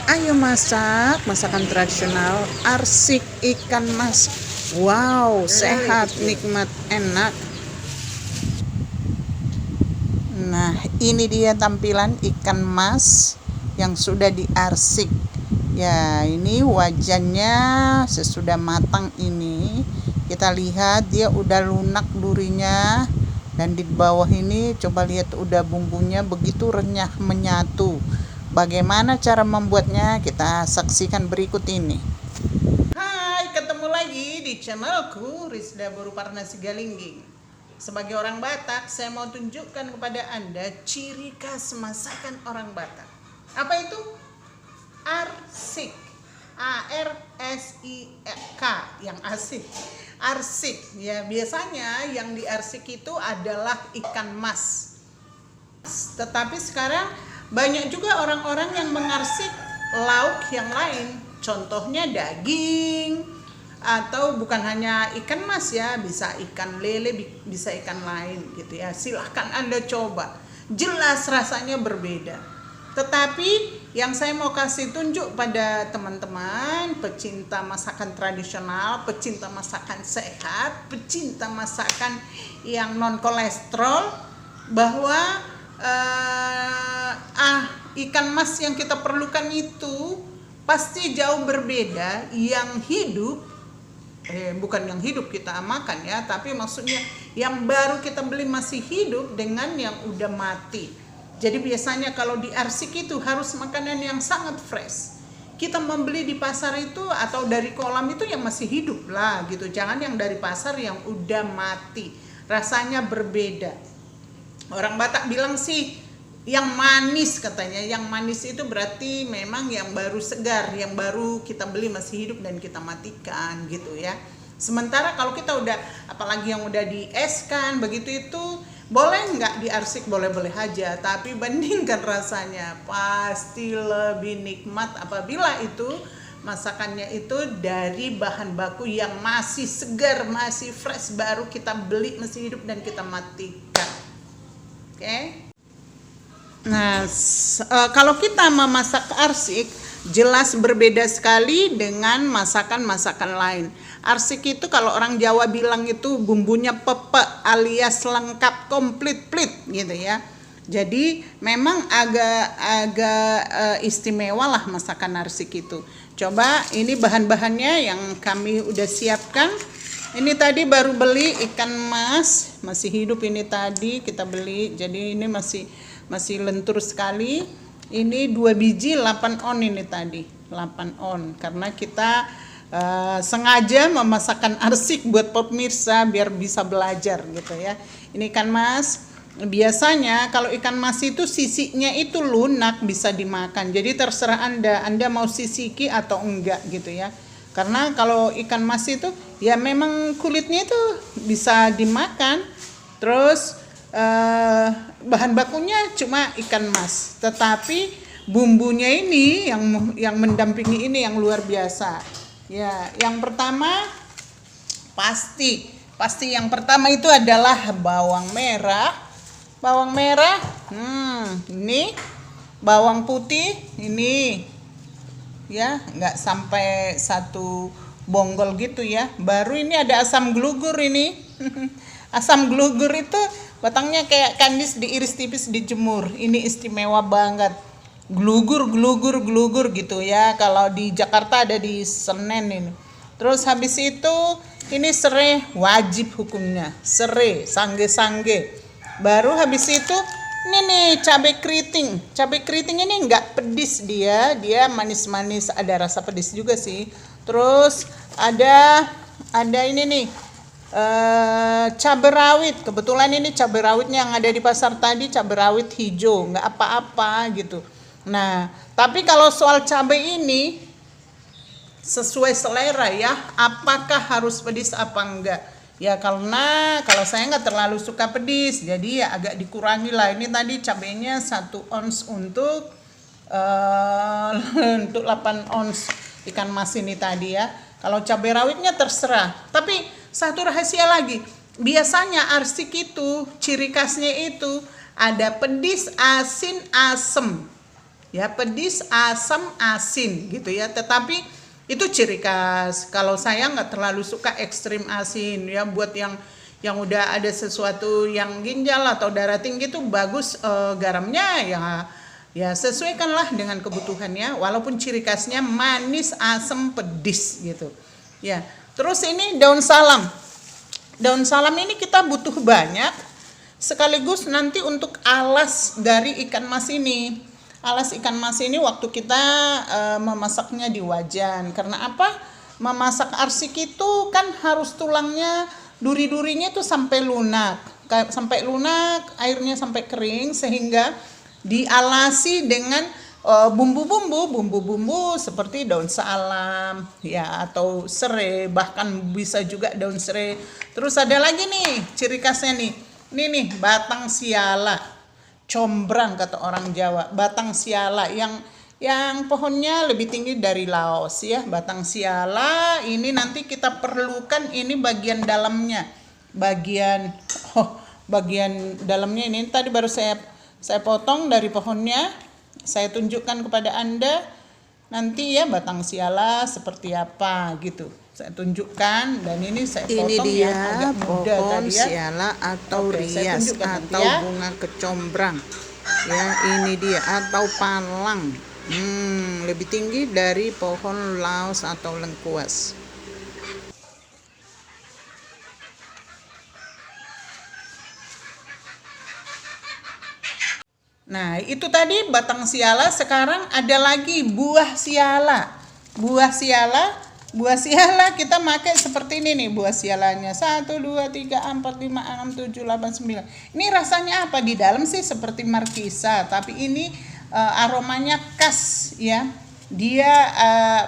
Ayo masak masakan tradisional arsik ikan mas. Wow, sehat, nikmat, enak. Nah, ini dia tampilan ikan mas yang sudah diarsik. Ya, ini wajannya sesudah matang ini. Kita lihat dia udah lunak durinya. Dan di bawah ini coba lihat udah bumbunya begitu renyah menyatu. Bagaimana cara membuatnya? Kita saksikan berikut ini. Hai, ketemu lagi di channelku Rizda Boruparna Sigalingging. Sebagai orang Batak, saya mau tunjukkan kepada Anda ciri khas masakan orang Batak. Apa itu? Arsik. ARSIK, yang asik. Arsik. Ya, biasanya yang diarsik itu adalah ikan mas. Tetapi sekarang banyak juga orang-orang yang mengarsik lauk yang lain. Contohnya daging, atau bukan hanya ikan mas ya, bisa ikan lele, bisa ikan lain gitu ya. Silahkan Anda coba. Jelas rasanya berbeda. Tetapi yang saya mau kasih tunjuk pada teman-teman pecinta masakan tradisional, pecinta masakan sehat, pecinta masakan yang non kolesterol, bahwa ikan mas yang kita perlukan itu pasti jauh berbeda yang hidup, bukan yang hidup kita makan ya, tapi maksudnya yang baru kita beli masih hidup dengan yang udah mati. Jadi biasanya kalau diarsik itu harus makanan yang sangat fresh. Kita membeli di pasar itu atau dari kolam itu yang masih hidup lah gitu. Jangan yang dari pasar yang udah mati. Rasanya berbeda. Orang Batak bilang sih yang manis katanya. Yang manis itu berarti memang yang baru segar, yang baru kita beli masih hidup dan kita matikan gitu ya. Sementara kalau kita udah, apalagi yang udah dieskan begitu, itu boleh nggak diarsik, boleh-boleh aja, tapi bandingkan rasanya pasti lebih nikmat apabila itu masakannya itu dari bahan baku yang masih segar, masih fresh, baru kita beli masih hidup dan kita matikan. Oke. Nah, kalau kita memasak arsik, jelas berbeda sekali dengan masakan-masakan lain. Arsik itu kalau orang Jawa bilang itu bumbunya pepek alias lengkap, komplit plit gitu ya. Jadi memang agak istimewa lah masakan arsik itu. Coba ini bahan-bahannya yang kami udah siapkan. Ini tadi baru beli ikan mas, masih hidup ini tadi kita beli. Jadi ini masih lentur sekali. Ini 2 biji 8 on ini tadi, 8 on, karena kita sengaja memasakkan arsik buat pemirsa biar bisa belajar gitu ya. Ini ikan mas. Biasanya kalau ikan mas itu sisinya itu lunak, bisa dimakan. Jadi terserah Anda mau sisiki atau enggak gitu ya. Karena kalau ikan mas itu ya memang kulitnya itu bisa dimakan. Terus bahan bakunya cuma ikan mas, tetapi bumbunya ini yang mendampingi ini yang luar biasa. Ya, yang pertama pasti yang pertama itu adalah bawang merah. Bawang merah, ini bawang putih ini ya, nggak sampai 1 bonggol gitu ya. Baru ini ada asam glugur ini. Asam glugur itu batangnya kayak kandis, diiris tipis, dijemur. Ini istimewa banget. Glugur gitu ya. Kalau di Jakarta ada di Senen ini. Terus habis itu ini serai, wajib hukumnya. Serai, sangge-sangge. Baru habis itu ini nih cabai keriting. Cabai keriting ini nggak pedis dia manis-manis, ada rasa pedis juga sih. Terus ada ini nih cabai rawit. Kebetulan ini cabai rawitnya yang ada di pasar tadi cabai rawit hijau, nggak apa-apa gitu. Nah, tapi kalau soal cabai ini sesuai selera ya, apakah harus pedis apa enggak ya. Karena kalau saya nggak terlalu suka pedis, jadi ya agak dikurangi lah. Ini tadi cabainya 1 ons untuk 8 ons ikan mas ini tadi ya. Kalau cabai rawitnya terserah. Tapi satu rahasia lagi, biasanya arsik itu ciri khasnya itu ada pedis, asin, asem. ya, pedis, asam, asin gitu ya. Tetapi itu ciri khas. Kalau saya nggak terlalu suka ekstrim asin ya. Buat yang udah ada sesuatu yang ginjal atau darah tinggi itu bagus garamnya ya sesuaikanlah dengan kebutuhannya. Walaupun ciri khasnya manis, asam, pedis gitu ya. Terus ini daun salam. Daun salam ini kita butuh banyak, sekaligus nanti untuk alas dari ikan mas ini. Alas ikan mas ini waktu kita memasaknya di wajan. Karena apa? Memasak arsik itu kan harus tulangnya, duri-durinya itu sampai lunak. Sampai lunak, airnya sampai kering, sehingga dialasi dengan bumbu-bumbu seperti daun salam ya, atau serai, bahkan bisa juga daun serai. Terus ada lagi nih ciri khasnya nih. Ini nih batang siala, combrang kata orang Jawa. Batang siala yang pohonnya lebih tinggi dari laos ya. Batang siala ini nanti kita perlukan, ini bagian dalamnya. Bagian dalamnya ini tadi baru saya potong dari pohonnya. Saya tunjukkan kepada Anda nanti ya batang siala seperti apa gitu. Saya tunjukkan, dan ini saya potong ini dia yang agak muda pohon tadi ya. siala atau Oke, rias atau ya. bunga kecombrang ya, ini dia, atau palang. Lebih tinggi dari pohon laos atau lengkuas. Nah, itu tadi batang siala. Sekarang ada lagi buah siala. Buah siala kita pakai seperti ini nih buah sialanya. 1, 2, 3, 4, 5, 6, 7, 8, 9. Ini rasanya apa? Di dalam sih seperti markisa, tapi ini aromanya khas ya. Dia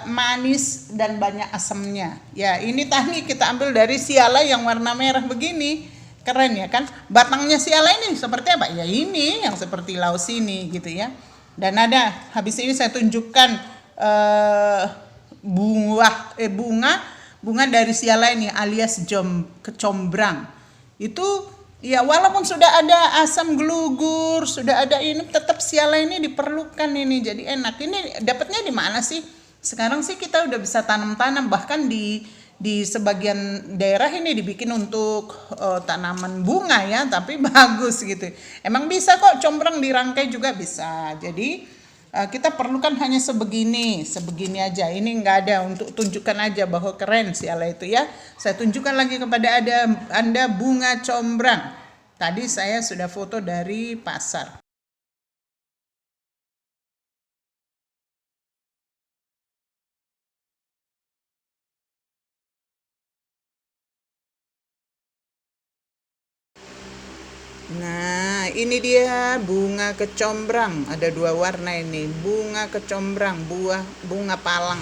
manis dan banyak asamnya. Ya, ini tadi kita ambil dari siala yang warna merah begini. Keren ya kan? Batangnya siala ini seperti apa? Ya ini yang seperti laos ini gitu ya. Dan ada, habis ini saya tunjukkan bunga dari siala ini alias kecombrang. Itu ya, walaupun sudah ada asam gelugur, sudah ada ini, tetap siala ini diperlukan ini, jadi enak. Ini dapatnya di mana sih? Sekarang sih kita udah bisa tanam-tanam, bahkan di sebagian daerah ini dibikin untuk tanaman bunga ya, tapi bagus gitu. Emang bisa kok combrang dirangkai juga bisa. Jadi kita perlukan hanya sebegini aja. Ini nggak ada, untuk tunjukkan aja bahwa keren siala itu ya. Saya tunjukkan lagi kepada Anda bunga combrang. Tadi saya sudah foto dari pasar. Nah, ini dia bunga kecombrang. Ada 2 warna ini. Bunga kecombrang, bunga palang.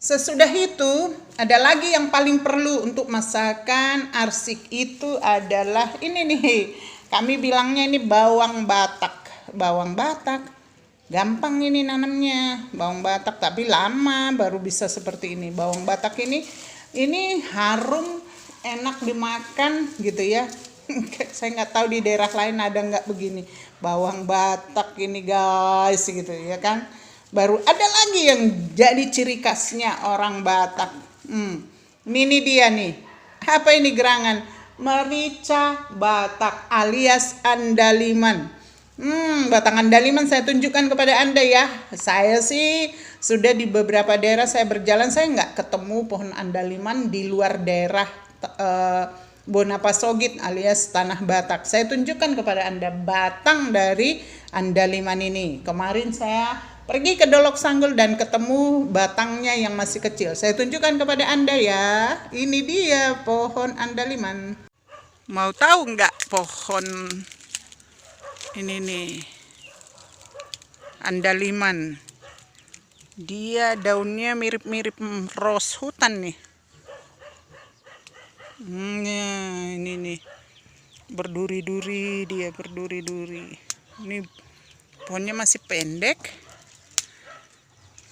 Sesudah itu ada lagi yang paling perlu untuk masakan arsik, itu adalah ini nih. Kami bilangnya ini bawang batak. Bawang batak gampang ini nanamnya, bawang batak, tapi lama baru bisa seperti ini. Bawang batak ini harum, enak dimakan gitu ya. Saya nggak tahu di daerah lain ada nggak begini bawang batak ini guys gitu ya kan. Baru ada lagi yang jadi ciri khasnya orang Batak. Ini dia nih. Apa ini gerangan? Merica Batak alias andaliman. Batang andaliman saya tunjukkan kepada Anda ya. Saya sih sudah di beberapa daerah saya berjalan, saya nggak ketemu pohon andaliman di luar daerah Bonapasogit alias Tanah Batak. Saya tunjukkan kepada Anda batang dari andaliman ini. Kemarin saya pergi ke Dolok Sanggul dan ketemu batangnya yang masih kecil. Saya tunjukkan kepada Anda ya. Ini dia pohon andaliman. Mau tahu nggak pohon ini nih, andaliman? Dia daunnya mirip-mirip ros hutan nih. Ini nih, berduri-duri dia, berduri-duri. Ini pohonnya masih pendek.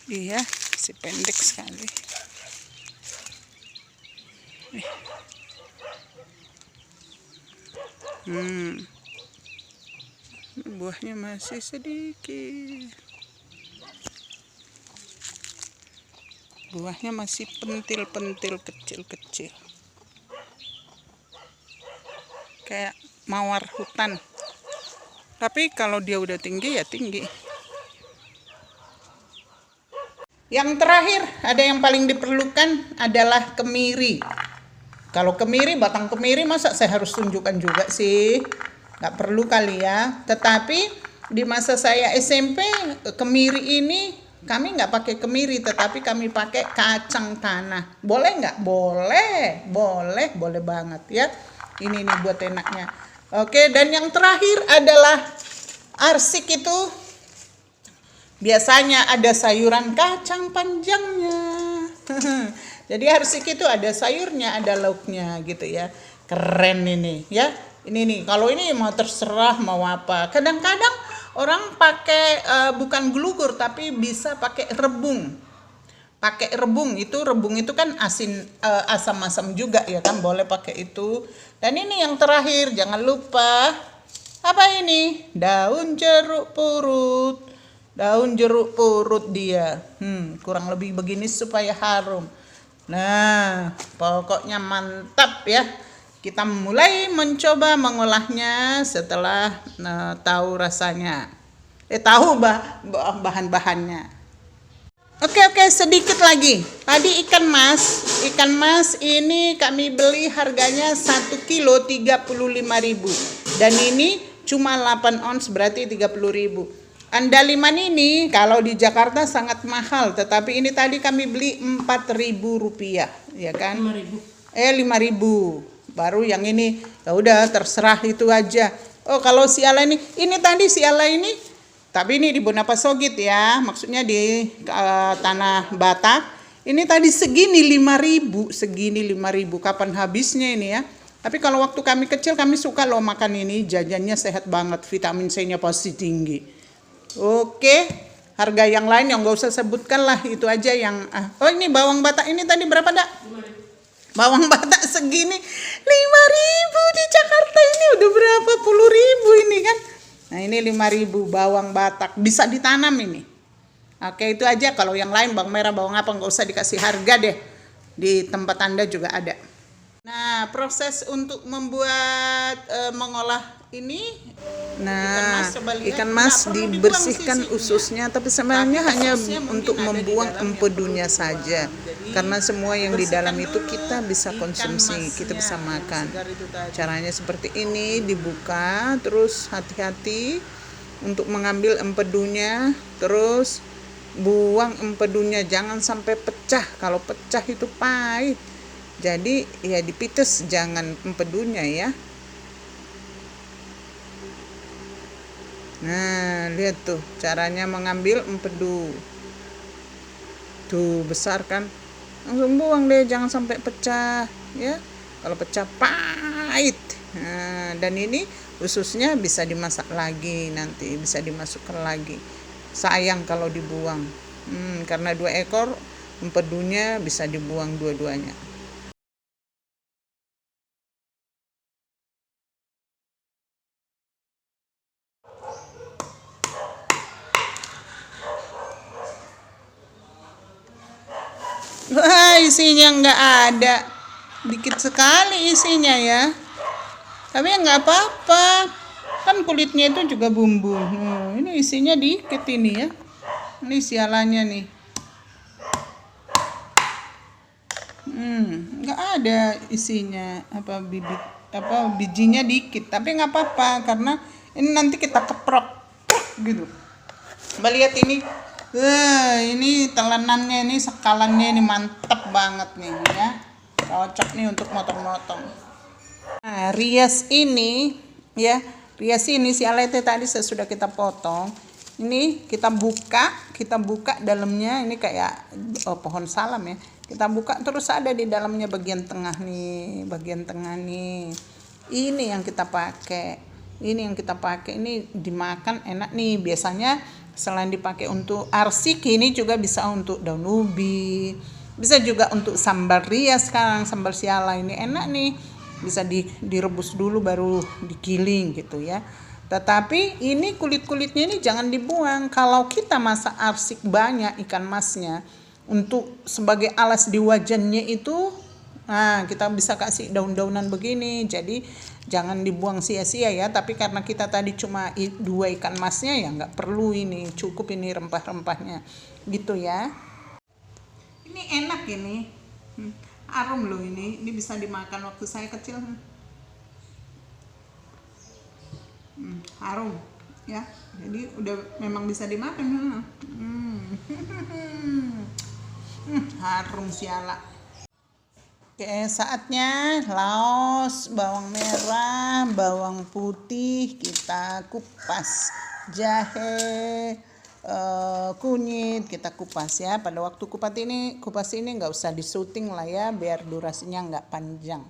Iya, masih pendek sekali. Hmm. Buahnya masih sedikit. Buahnya masih pentil-pentil kecil-kecil. Kayak mawar hutan. Tapi kalau dia udah tinggi ya tinggi. Yang terakhir, ada yang paling diperlukan adalah kemiri. Kalau kemiri, batang kemiri masa saya harus tunjukkan juga sih? Nggak perlu kali ya. Tetapi di masa saya SMP, kemiri ini kami nggak pakai kemiri, tetapi kami pakai kacang tanah. Boleh nggak? Boleh banget ya. Ini nih buat enaknya. Oke, dan yang terakhir adalah arsik itu. Biasanya ada sayuran kacang panjangnya. Jadi arsik itu ada sayurnya, ada lauknya gitu ya. Keren ini ya. Ini nih, kalau ini mau terserah mau apa. Kadang-kadang orang pakai bukan glugur tapi bisa pakai rebung. Pakai rebung itu kan asin asam-asam juga ya kan, boleh pakai itu. Dan ini yang terakhir, jangan lupa apa ini? Daun jeruk purut. Daun jeruk purut dia. Kurang lebih begini supaya harum. Nah, pokoknya mantap ya. Kita mulai mencoba mengolahnya setelah tahu rasanya. Tahu bahan-bahannya. Oke, sedikit lagi. Tadi ikan mas. Ikan mas ini kami beli harganya 1 kilo 35.000. Dan ini cuma 8 ons berarti 30.000. Andaliman ini kalau di Jakarta sangat mahal, tetapi ini tadi kami beli Rp4.000 ya kan? 5.000. Baru yang ini ya udah terserah itu aja. Oh, kalau siala ini tadi siala ini, tapi ini di Bonapasogit ya, maksudnya di Tanah Batak. Ini tadi segini 5.000, kapan habisnya ini ya? Tapi kalau waktu kami kecil kami suka loh makan ini, jajannya sehat banget, vitamin C-nya pasti tinggi. Oke, harga yang lain yang nggak usah sebutkan lah, itu aja yang. Oh, ini bawang batak ini tadi berapa dak? Bawang batak segini 5.000 di Jakarta ini udah berapa puluh ribu ini kan? Nah ini 5.000 bawang batak bisa ditanam ini. Oke, itu aja. Kalau yang lain bawang merah, bawang apa nggak usah dikasih harga deh. Di tempat Anda juga ada. Nah, proses untuk membuat mengolah ini, ikan mas dibersihkan ususnya, tapi sebenarnya hanya untuk membuang empedunya saja, karena semua yang di dalam itu kita bisa konsumsi, kita bisa makan. Caranya seperti ini, dibuka, terus hati-hati untuk mengambil empedunya, terus buang empedunya, jangan sampai pecah. Kalau pecah itu pahit, jadi ya dipites, jangan empedunya ya. Nah, lihat tuh caranya mengambil empedu. Tuh, besar kan? Langsung buang deh, jangan sampai pecah ya. Kalau pecah pahit. Nah, dan ini ususnya bisa dimasak lagi, nanti bisa dimasukkan lagi. Sayang kalau dibuang. Karena 2 ekor empedunya bisa dibuang dua-duanya. Wah, isinya nggak ada, dikit sekali isinya ya. Tapi ya nggak apa-apa, kan kulitnya itu juga bumbu. Ini isinya dikit ini ya. Ini sialannya nih. Nggak ada isinya, bijinya dikit. Tapi nggak apa-apa karena ini nanti kita keprok gitu. Coba lihat ini. Ini telanannya, ini sekalannya ini mantap banget nih ya. Cocok nih untuk motong-motong. Nah, rias ini si alete tadi sudah kita potong. Ini kita buka dalamnya, ini kayak pohon salam ya. Kita buka terus ada di dalamnya bagian tengah nih. Ini yang kita pakai. Ini dimakan enak nih. Biasanya selain dipakai untuk arsik, ini juga bisa untuk daun ubi, bisa juga untuk sambal rias. Sekarang sambal siala ini enak nih. bisa direbus dulu baru digiling gitu ya. Tetapi ini kulit-kulitnya ini jangan dibuang. Kalau kita masak arsik banyak ikan masnya untuk sebagai alas di wajannya itu, nah kita bisa kasih daun-daunan begini. Jadi jangan dibuang sia-sia ya. Tapi karena kita tadi cuma 2 ikan masnya ya nggak perlu ini, cukup ini rempah-rempahnya gitu ya. Ini enak ini, harum loh ini bisa dimakan waktu saya kecil. Harum ya, jadi udah memang bisa dimakan. Harum siala. Oke, saatnya laos, bawang merah, bawang putih kita kupas, jahe, kunyit kita kupas ya. Pada waktu kupas ini nggak usah disuting lah ya, biar durasinya nggak panjang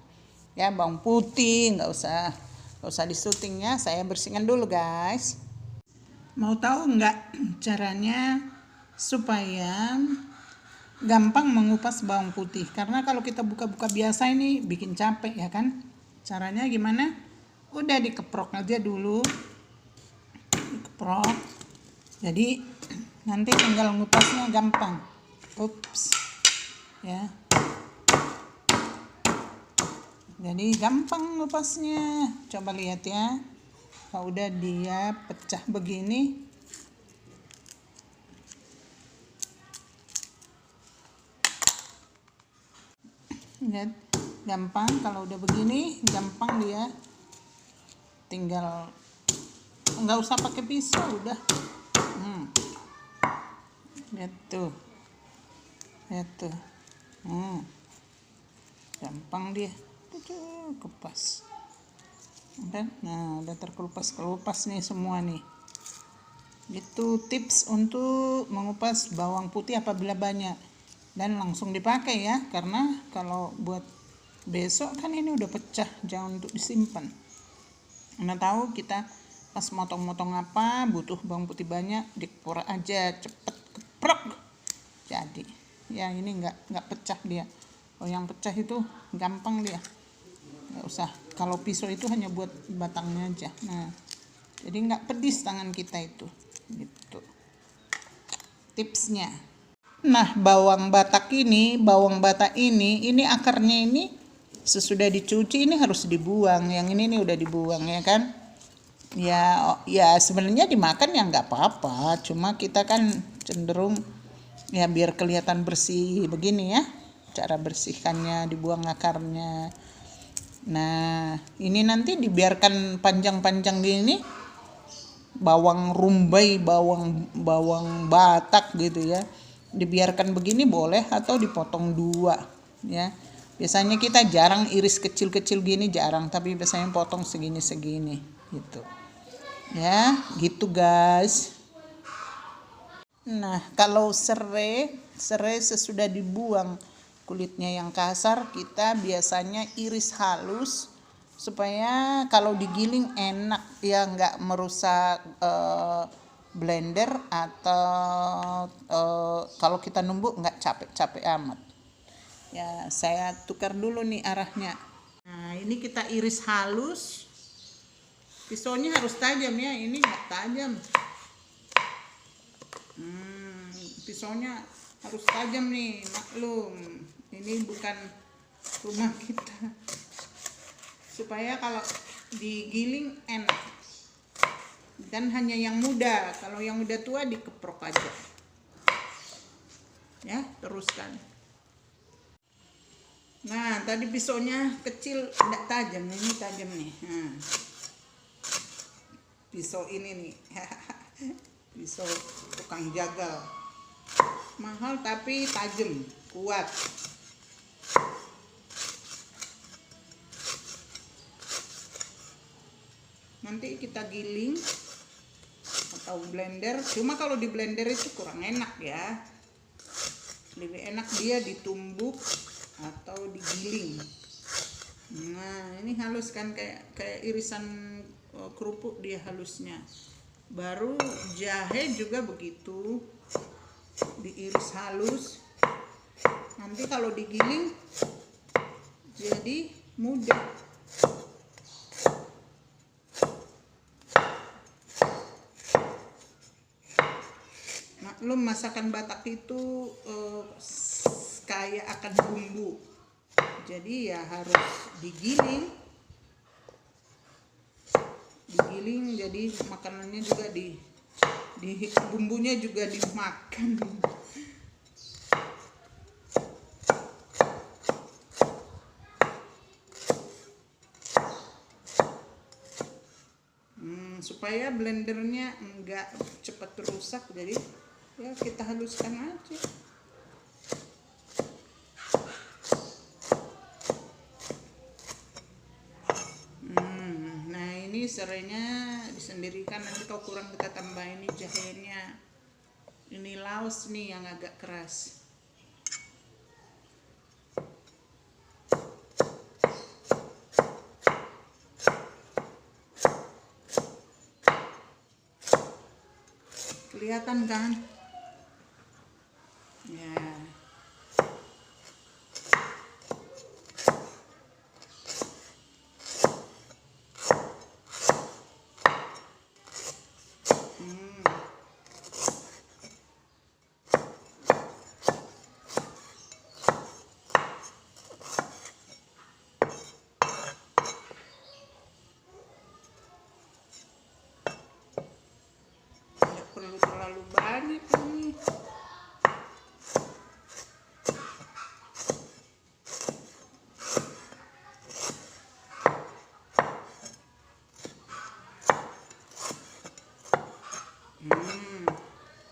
ya. Bawang putih nggak usah disuting ya. Saya bersihkan dulu guys. Mau tahu nggak caranya supaya gampang mengupas bawang putih? Karena kalau kita buka-buka biasa ini bikin capek ya kan. Caranya gimana? Udah dikeprok aja dulu, dikeprok, jadi nanti tinggal ngupasnya gampang. Ups ya, jadi gampang ngupasnya. Coba lihat ya, kalau udah dia pecah begini, lihat gampang. Kalau udah begini gampang dia, tinggal nggak usah pakai pisau udah. Lihat tuh, gampang dia kupas. Nah udah terkelupas nih semua nih. Itu tips untuk mengupas bawang putih apabila banyak, dan langsung dipakai ya, karena kalau buat besok kan ini udah pecah, jangan untuk disimpan. Anda tahu kita pas motong-motong apa butuh bawang putih banyak, dikeprok aja cepet, keprok jadi ya. Ini nggak pecah dia. Kalau yang pecah itu gampang dia, nggak usah. Kalau pisau itu hanya buat batangnya aja. Nah jadi nggak pedis tangan kita itu gitu tipsnya. Nah bawang batak ini akarnya ini sesudah dicuci ini harus dibuang. Yang ini nih udah dibuang ya kan. Ya sebenarnya dimakan ya nggak apa-apa, cuma kita kan cenderung ya biar kelihatan bersih begini ya, cara bersihkannya, dibuang akarnya. Nah ini nanti dibiarkan panjang-panjang gini, bawang rumbai, bawang batak gitu ya, dibiarkan begini boleh atau dipotong 2 ya. Biasanya kita jarang iris kecil-kecil gini, jarang, tapi biasanya potong segini-segini gitu ya, gitu guys. Nah kalau serai sesudah dibuang kulitnya yang kasar, kita biasanya iris halus supaya kalau digiling enak ya, nggak merusak blender, atau kalau kita numbuk nggak capek-capek amat ya. Saya tukar dulu nih arahnya. Nah ini kita iris halus, pisaunya harus tajam ya, ini nggak tajam. Pisaunya harus tajam nih, maklum ini bukan rumah kita, supaya kalau digiling enak. Dan hanya yang muda, kalau yang udah tua dikeprok aja ya. Teruskan. Nah tadi pisaunya kecil tidak tajam, ini tajam nih. Nah, pisau ini nih pisau tukang jagal, mahal tapi tajam, kuat. Nanti kita giling atau blender, cuma kalau di blender itu kurang enak ya, lebih enak dia ditumbuk atau digiling. Nah ini halus kan, kayak irisan kerupuk dia halusnya. Baru jahe juga begitu, diiris halus. Nanti kalau digiling jadi mudah maklum masakan Batak itu kaya akan bumbu. Jadi ya harus digiling jadi makanannya juga di bumbunya juga dimakan. Supaya blendernya enggak cepat rusak, jadi ya kita haluskan aja. Nah ini serainya disendirikan, nanti kalau kurang kita tambahin ini jahenya. Ini laos nih yang agak keras. Kelihatan kan? Ya. Perlu terlalu banyak ini.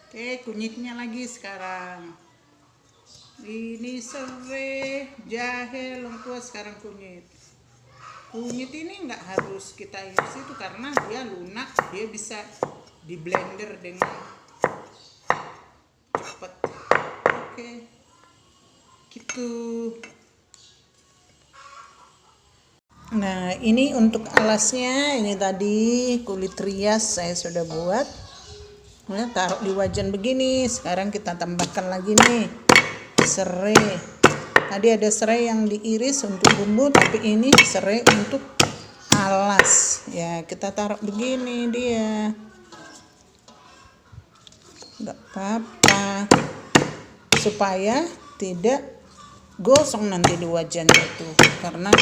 Oke, kunyitnya lagi sekarang. Ini serai, jahe, lengkuas, sekarang kunyit. Kunyit ini nggak harus kita iris itu karena dia lunak, dia bisa di blender dengan cepat. Oke, gitu. Nah ini untuk alasnya, ini tadi kulit rias saya sudah buat. Nah, taruh di wajan begini. Sekarang kita tambahkan lagi nih serai. Tadi ada serai yang diiris untuk bumbu, tapi ini serai untuk alas. Ya kita taruh begini dia. Enggak apa-apa, supaya tidak gosong nanti di wajan itu, karena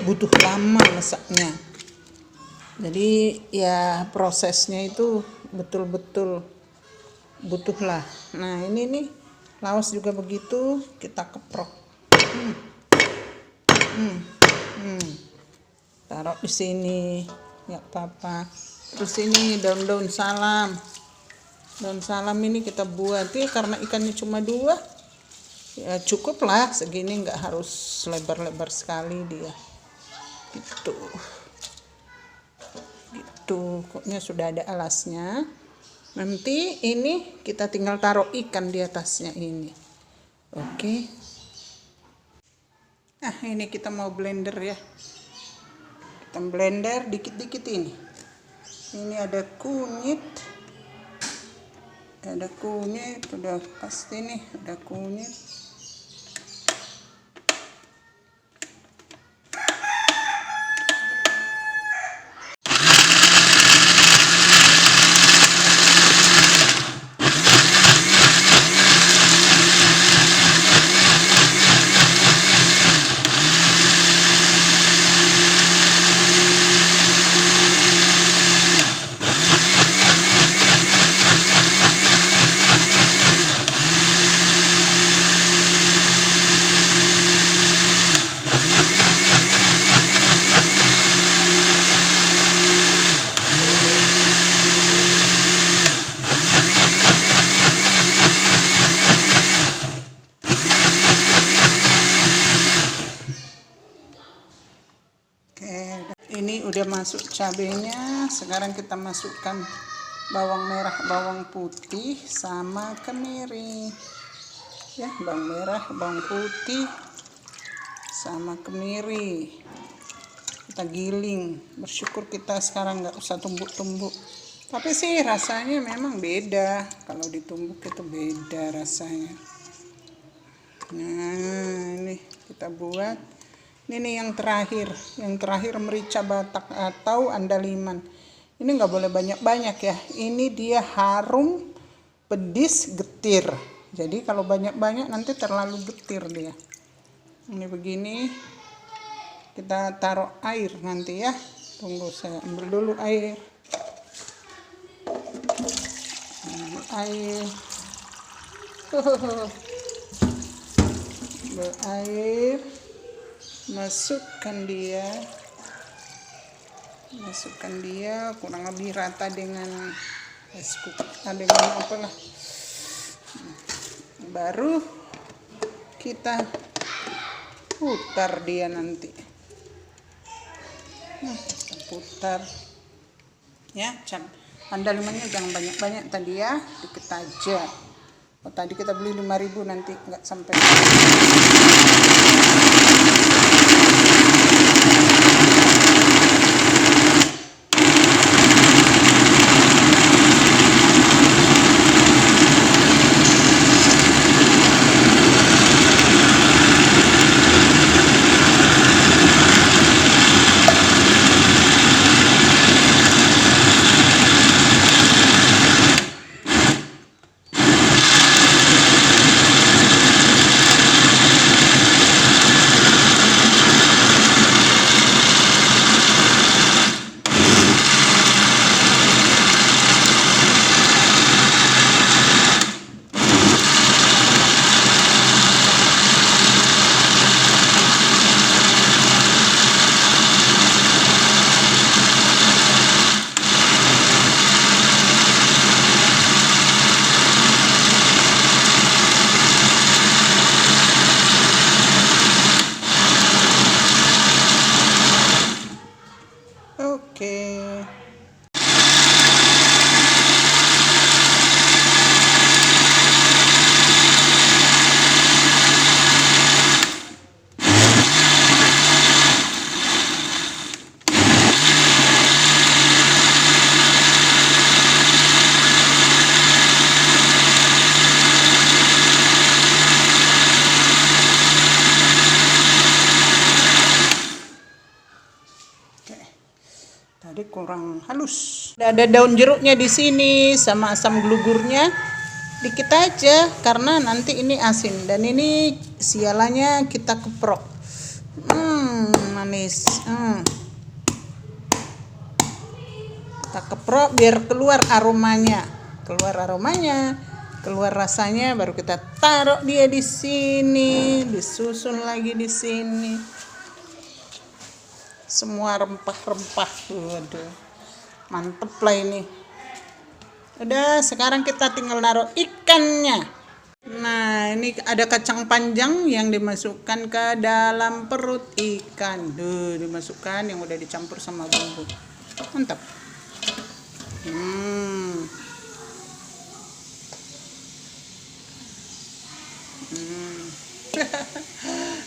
butuh lama masaknya. Jadi ya prosesnya itu betul-betul butuhlah. Nah ini nih laos juga begitu, kita keprok. Taruh di sini, nggak apa-apa. Terus ini daun-daun salam. Daun salam ini kita buat ya, karena ikannya cuma 2 ya cukup lah segini, nggak harus lebar-lebar sekali dia gitu. Pokoknya sudah ada alasnya. Nanti ini kita tinggal taruh ikan di atasnya ini. Oke. Nah ini kita mau blender ya, kita blender dikit-dikit ini. Ini ada kunyit, udah pasti nih ada kunyit. Ini udah masuk cabenya. Sekarang kita masukkan bawang merah, bawang putih sama kemiri ya. Bawang merah, bawang putih sama kemiri kita giling. Bersyukur kita sekarang nggak usah tumbuk-tumbuk, tapi sih rasanya memang beda. Kalau ditumbuk itu beda rasanya. Nah ini kita buat. Ini nih yang terakhir merica Batak atau andaliman. Ini nggak boleh banyak-banyak ya. Ini dia harum pedis getir. Jadi kalau banyak-banyak nanti terlalu getir dia. Ini begini. Kita taruh air nanti ya. Tunggu saya ambil dulu air. Ambil air. Ambil air. Masukkan dia kurang lebih rata dengan dengan apalah. Baru kita putar dia nanti. Kita putar ya, andalimannya jangan banyak-banyak tadi ya, dikit aja. Tadi kita beli 5.000 nanti nggak sampai. Oke. Tadi kurang halus. Ada daun jeruknya di sini sama asam glugurnya dikit aja karena nanti ini asin dan ini sialanya kita keprok. Manis. Kita keprok biar keluar aromanya, keluar rasanya, baru kita taruh dia di sini, disusun lagi di sini. Semua rempah-rempah tuh, aduh, mantep lah ini. Udah, sekarang kita tinggal naruh ikannya. Nah, ini ada kacang panjang yang dimasukkan ke dalam perut ikan. Dimasukkan yang udah dicampur sama bumbu. Mantap.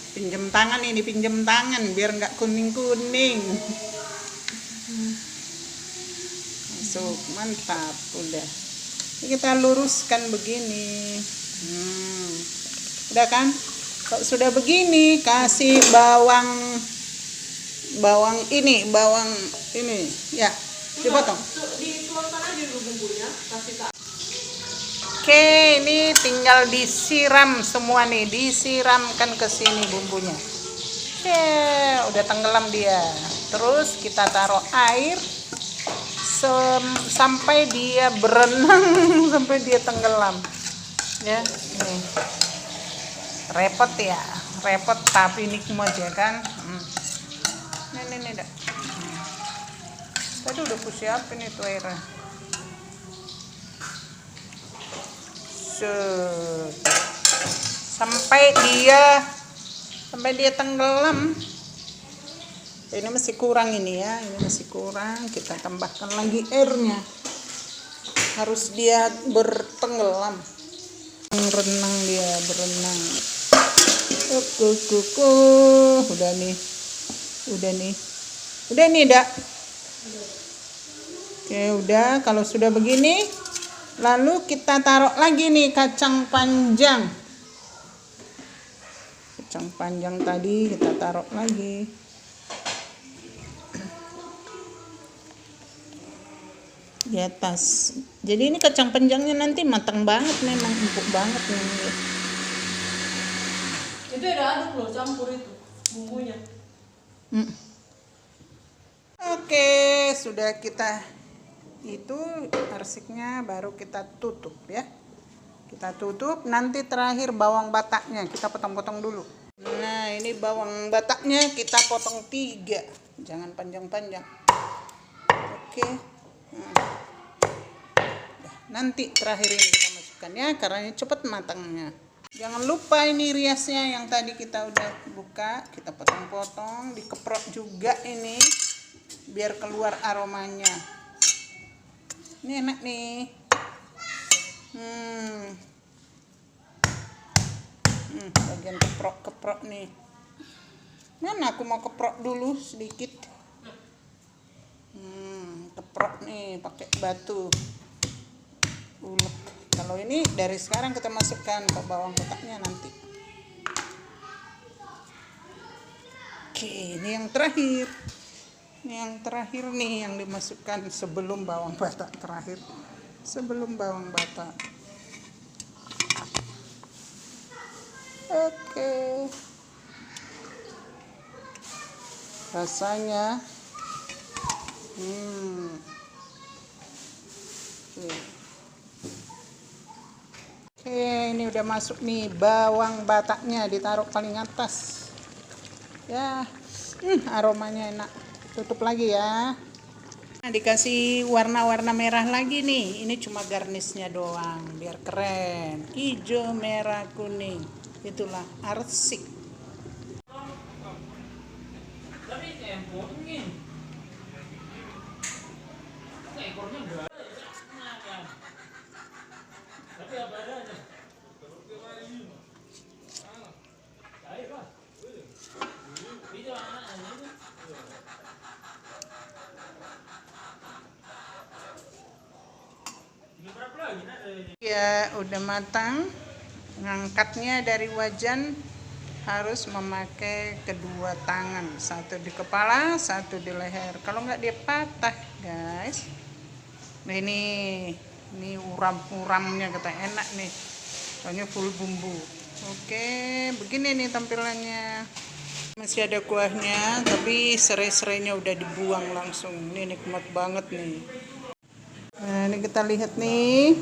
Pinjam tangan biar nggak kuning-kuning. Masuk, mantap, udah. Ini kita luruskan begini. Udah kan? Kalau sudah begini, kasih bawang ini ya, dipotong. Dituangkan aja dulu bumbunya, kasih tak. Oke, ini tinggal disiram semua nih, disiramkan ke sini bumbunya. Oke, udah tenggelam dia. Terus kita taruh air sampai dia berenang, sampai dia tenggelam. Ya, nih. Repot tapi nikmat ya kan. Nih dah. Tadi udah kusiapin itu airnya. Sampai dia tenggelam. Ini masih kurang kita tambahkan lagi airnya, harus dia bertenggelam, berenang. Udah nih dak. Oke, udah. Kalau sudah begini, lalu kita taruh lagi nih kacang panjang. Kacang panjang tadi kita taruh lagi. di atas. Jadi ini kacang panjangnya nanti matang banget, memang empuk banget nih. Itu udah aduk loh, campur itu bumbunya. Oke, sudah kita itu arsiknya, baru kita tutup ya. Kita tutup, nanti terakhir bawang bataknya kita potong-potong dulu. Nah, ini bawang bataknya kita potong 3, jangan panjang-panjang. Oke. Nanti terakhir ini kita masukkan ya, karena ini cepat matangnya. Jangan lupa ini riasnya yang tadi kita udah buka, kita potong-potong, dikeprok juga ini biar keluar aromanya. Ini enak nih. Bagian keprok nih. Mana aku mau keprok dulu sedikit. Keprok nih pakai batu. Ulek. Kalau ini dari sekarang kita masukkan ke bawang bataknya nanti. Oke, ini yang terakhir. Ini yang terakhir nih yang dimasukkan sebelum bawang batak terakhir. Sebelum bawang batak. Oke. Rasanya Oke, ini udah masuk nih bawang bataknya, ditaruh paling atas. Ya, aromanya enak. Tutup lagi ya. Nah, dikasih warna-warna merah lagi nih. Ini cuma garnisnya doang, biar keren. Hijau, merah, kuning. Itulah arsik. Ya, udah matang. Ngangkatnya dari wajan harus memakai kedua tangan, satu di kepala, satu di leher. Kalau nggak dia patah, guys. Nah, ini uram-uramnya kata enak nih. Soalnya full bumbu. Oke, begini nih tampilannya. Masih ada kuahnya, tapi serai-serainya udah dibuang langsung. Ini nikmat banget nih. Nah, ini kita lihat nih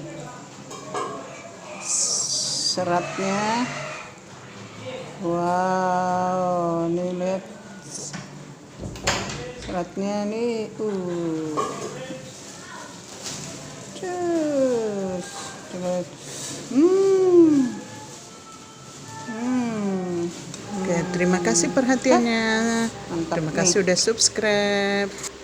seratnya. Wow, nih lihat seratnya nih. Cus, coba. Oke, terima kasih perhatiannya. Terima kasih udah subscribe.